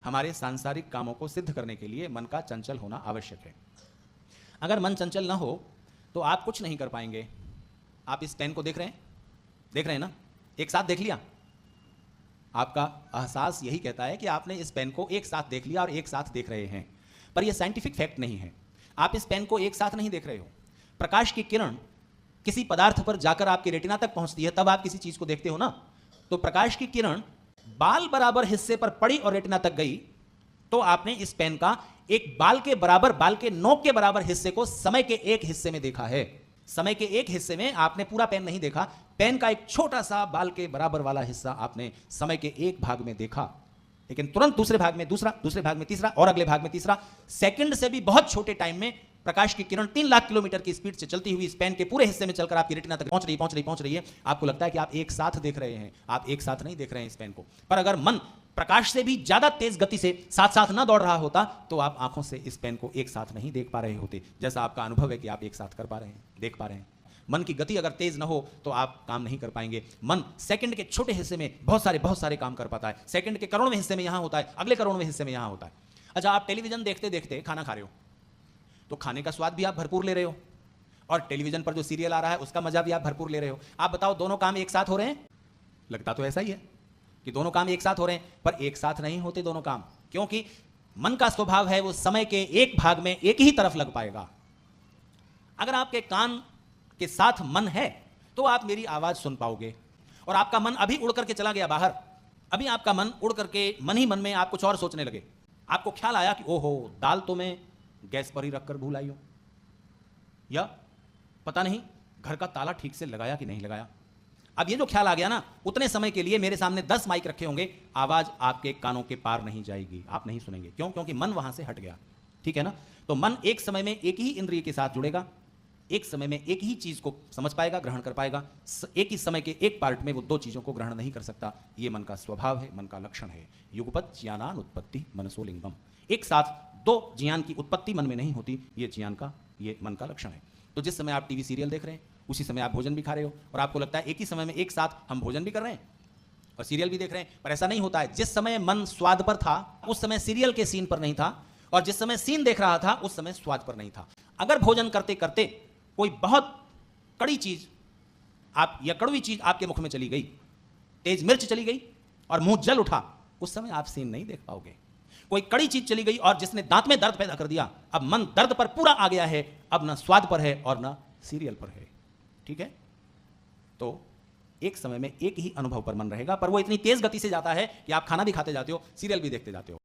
हमारे सांसारिक कामों को सिद्ध करने के लिए मन का चंचल होना आवश्यक है। अगर मन चंचल ना हो तो आप कुछ नहीं कर पाएंगे। आप इस पेन को देख रहे हैं ना, एक साथ देख लिया। आपका एहसास यही कहता है कि आपने इस पेन को एक साथ देख लिया और एक साथ देख रहे हैं, पर यह साइंटिफिक फैक्ट नहीं है। आप इस पेन को एक साथ नहीं देख रहे हो। प्रकाश की किरण किसी पदार्थ पर जाकर आपके रेटिना तक पहुंचती है, तब आप किसी चीज को देखते हो ना। तो प्रकाश की किरण बाल बराबर हिस्से पर पड़ी और रेटिना तक गई, तो आपने इस पेन का एक बाल के बराबर, बाल के नोक के बराबर हिस्से को समय के एक हिस्से में देखा है। समय के एक हिस्से में आपने पूरा पेन नहीं देखा, पेन का एक छोटा सा बाल के बराबर वाला हिस्सा आपने समय के एक भाग में देखा, लेकिन तुरंत दूसरे भाग में दूसरा, दूसरे भाग में तीसरा और अगले भाग में तीसरा। सेकंड से भी बहुत छोटे टाइम में प्रकाश की किरण 3 लाख किलोमीटर की स्पीड से चलती हुई इस पेन के पूरे हिस्से में चलकर आपकी रेटिना तक पहुंच रही है। आपको लगता है कि आप एक साथ देख रहे हैं, आप एक साथ नहीं देख रहे हैं इस पेन को। पर अगर मन प्रकाश से भी ज्यादा तेज गति से साथ साथ ना दौड़ रहा होता तो आप आंखों से इस पेन को एक साथ नहीं देख पा रहे होते, जैसा आपका अनुभव है कि आप एक साथ कर पा रहे हैं, देख पा रहे हैं। मन की गति अगर तेज ना हो तो आप काम नहीं कर पाएंगे। मन सेकंड के छोटे हिस्से में बहुत सारे काम कर पाता है। सेकंड के करोड़वें हिस्से में यहां होता है, अगले करोड़वें हिस्से में यहां होता है। अच्छा, आप टेलीविजन देखते देखते खाना खा रहे हो, तो खाने का स्वाद भी आप भरपूर ले रहे हो और टेलीविजन पर जो सीरियल आ रहा है उसका मजा भी आप भरपूर ले रहे हो। आप बताओ, दोनों काम एक साथ हो रहे हैं? लगता तो ऐसा ही है कि दोनों काम एक साथ हो रहे हैं, पर एक साथ नहीं होते दोनों काम, क्योंकि मन का स्वभाव है वो समय के एक भाग में एक ही तरफ लग पाएगा। अगर आपके कान के साथ मन है तो आप मेरी आवाज सुन पाओगे, और आपका मन अभी उड़ करके चला गया बाहर, अभी आपका मन उड़ करके मन ही मन में आप कुछ और सोचने लगे। आपको ख्याल आया कि ओहो, दाल तो मैं गैस पर ही रखकर भूल आई हूं, या पता नहीं घर का ताला ठीक से लगाया कि नहीं लगाया। अब ये जो ख्याल आ गया ना, उतने समय के लिए मेरे सामने 10 माइक रखे होंगे, आवाज आपके कानों के पार नहीं जाएगी, आप नहीं सुनेंगे। क्यों? क्योंकि मन वहां से हट गया। ठीक है ना? तो मन एक समय में एक ही इंद्रिय के साथ जुड़ेगा, एक समय में एक ही चीज को समझ पाएगा, ग्रहण कर पाएगा। एक ही समय के एक पार्ट में वो दो चीजों को ग्रहण नहीं कर सकता। ये मन का स्वभाव है, मन का लक्षण है। युगपत ज्ञानान उत्पत्ति मनसो लिंगम। एक साथ दो ज्ञान की उत्पत्ति मन में नहीं होती, ये ज्ञान का, ये मन का लक्षण है। तो जिस समय आप टीवी सीरियल देख रहे हैं उसी समय आप भोजन भी खा रहे हो, और आपको लगता है एक ही समय में एक साथ हम भोजन भी कर रहे हैं और सीरियल भी देख रहे हैं, पर ऐसा नहीं होता है। जिस समय मन स्वाद पर था उस समय सीरियल के सीन पर नहीं था, और जिस समय सीन देख रहा था उस समय स्वाद पर नहीं था। अगर भोजन करते करते कोई बहुत कड़ी चीज आप या कड़वी चीज आपके मुख में चली गई, तेज मिर्च चली गई और मुंह जल उठा, उस समय आप सीन नहीं देख पाओगे। कोई कड़ी चीज चली गई और जिसने दांत में दर्द पैदा कर दिया, अब मन दर्द पर पूरा आ गया है, अब ना स्वाद पर है और ना सीरियल पर है। ठीक है? तो एक समय में एक ही अनुभव पर मन रहेगा, पर वो इतनी तेज गति से जाता है कि आप खाना भी खाते जाते हो, सीरियल भी देखते जाते हो।